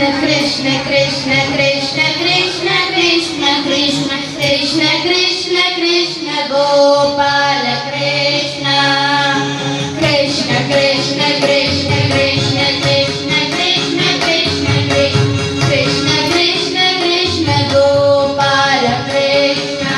Krishna Krishna Krishna Krishna Krishna Krishna Krishna Krishna Krishna Gopala Krishna Krishna Krishna Krishna Krishna Krishna Krishna Krishna Krishna Krishna Krishna Gopala Krishna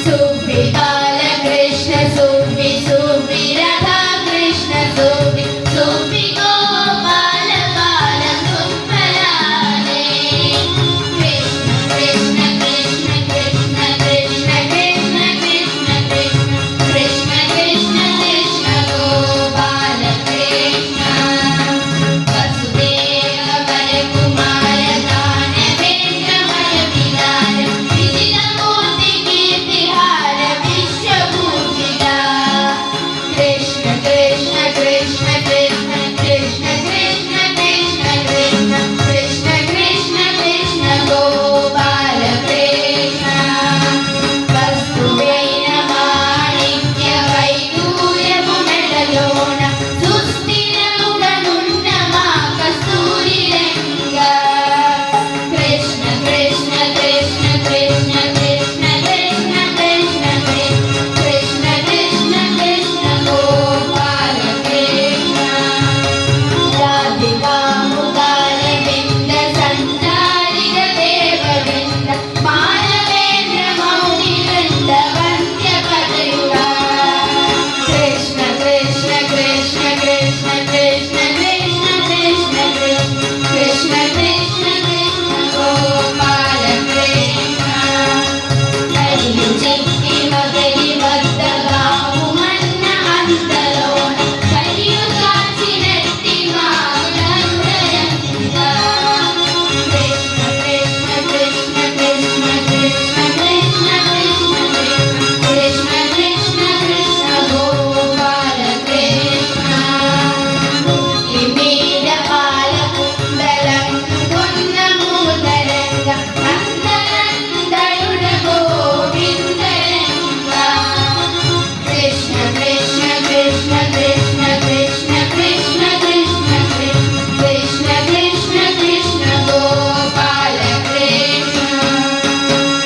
Subhi Bala Krishna Subhi Subhi Radha Krishna Subhi Subhi Gopala Bala Subhalale Krishna Krishna Krishna Krishna Krishna Krishna Krishna Krishna Krishna Krishna Gopala Krishna Vasudeva Kumara Dana Vendra Maya Vidara Vijita Murti Kirtihara Vishwa Pujita Krishna Krishna Krishna Krishna Krishna Krishna Krishna Krishna Krishna Krishna Krishna Gopala Krishna Vastuveina Manikya Vaidurya Gunadalona Susthiramuga Nunnama Kasturi Ranga Krishna Krishna Krishna Krishna Krishna Krishna Krishna Krishna Krishna Krishna Gopala Krishna Radhika Mudala Vinda Sanchariga Deva Vinda Malavendra Mauni Vrinda Vandya Padayuga Krishna Krishna Krishna Krishna Krishna Krishna Krishna Krishna Krishna Krishna Gopala Krishna Hariyu Chitti Magari Vaddagamu Manna Antarona Hariyu Kachinetti Maganandayanga Krishna Krishna Krishna Krishna Krishna Krishna Krishna Krishna Krishna Gopala Krishna Imida Pala Kundalam Kunna Mudaranga Nandanandayuda Govindaranga Krishna Krishna Krishna Krishna Krishna Krishna Krishna Krishna Krishna Krishna Gopala Krishna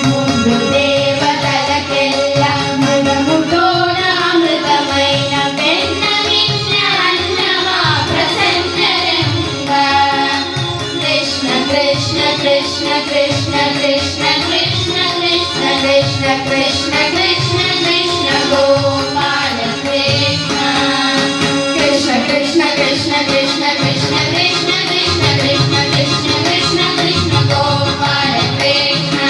Mundu Devatalakeilla Mudamudona Amrutamaina Venna Minna Annama Prasannaranga Krishna Krishna Krishna Krishna Krishna Krishna Krishna Krishna Krishna Krishna Krishna Gopala Krishna Krishna Krishna Krishna Krishna Krishna Krishna Krishna Krishna Krishna Krishna Krishna Gopala Krishna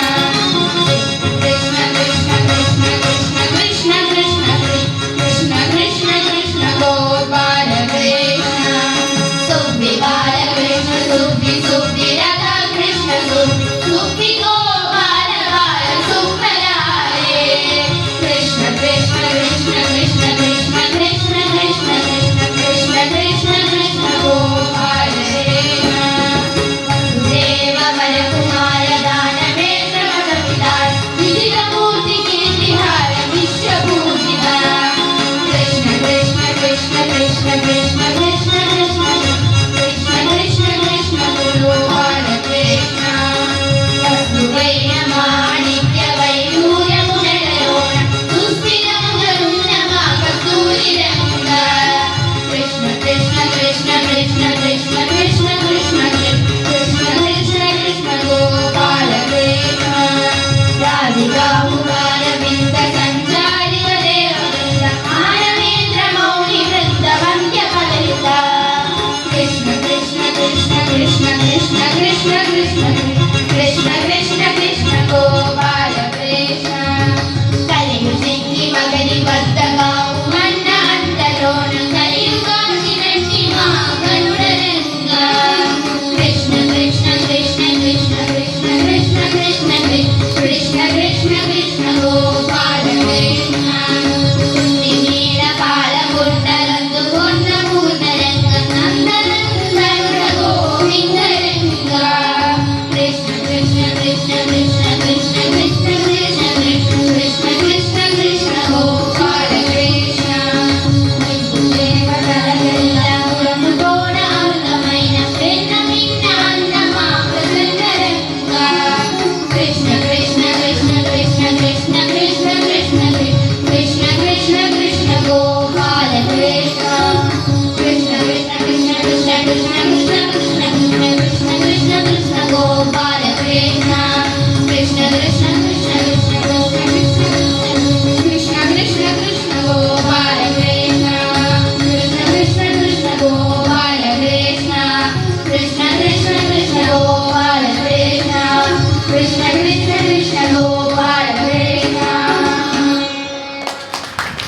Krishna Krishna Krishna Krishna Krishna Krishna Krishna Krishna Krishna Gopala Krishna Subhi Bala Krishna Subhi Subhi Radha Krishna Subhi Subhi Gopala Bala Subhalale Krishna Krishna Krishna Krishna Krishna Krishna Krishna Krishna Krishna Krishna Gopala Krishna Vasudeva Kumara Dana Vendra Maya Vidara Vijita Murti Kirtihara Vishwa Pujita Krishna Krishna Krishna Krishna Krishna Krishna Krishna Krishna Krishna Krishna Gopala Krishna Vastuveina Manikya Vaidurya Gunadalona Susthiramuga Nunnama Kasturi Ranga Krishna Krishna Krishna Krishna Krishna Krishna Krishna Krishna Krishna Krishna Gopala Krishna Radhika Mudala Vinda Sanchariga Deva Vinda Malavendra Mauni Vrinda Vandya Padayuga Krishna Krishna Krishna Krishna Krishna Krishna Krishna Krishna Krishna Krishna Gopala Krishna Hariyu Chitti Magari Vaddagamu Manna Antarona Hariyu Kachinetti Maganudalanga Krishna Krishna Krishna Krishna Krishna Krishna Krishna Krishna Krishna Krishna Gopala Krishna Nimira Pala Kundalandu Kunna Mudaranga Nandanandayuda Govindaranga Krishna Krishna Krishna Krishna Krishna Krishna Krishna Krishna Krishna Krishna Gopala Krishna Krishna